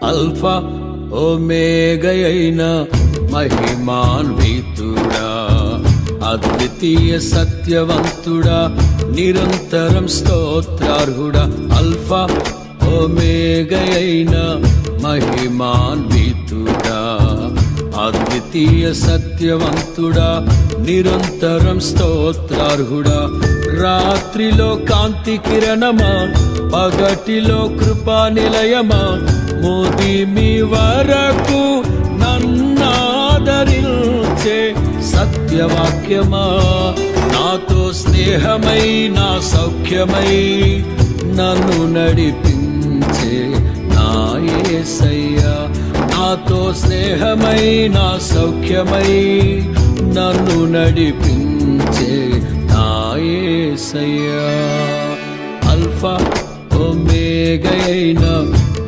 Alpha ఓమేగయైన మహిమాన్వితుడా, అద్వితీయ సత్యవంతుడా, నిరంతరం స్తోత్రార్హుడా. Alpha ఓమేగయైన మహిమాన్వితుడా, అద్వితీయ సత్యవంతుడా, నిరంతరం స్తోత్రార్హుడా. రాత్రిలో కాంతి కిరణమా, పగటిలో కృపా నిలయమా, ముదిమి వరకు నన్నాదరించే సత్యవాక్యమా, నాతో స్నేహమై నా సౌఖ్యమై నన్ను నడిపించే నా యేసయ్యా. నాతో స్నేహమై నా సౌఖ్యమై నన్ను నడిపించే నా యేసయ్యా. అల్ఫా ఓమేగయైన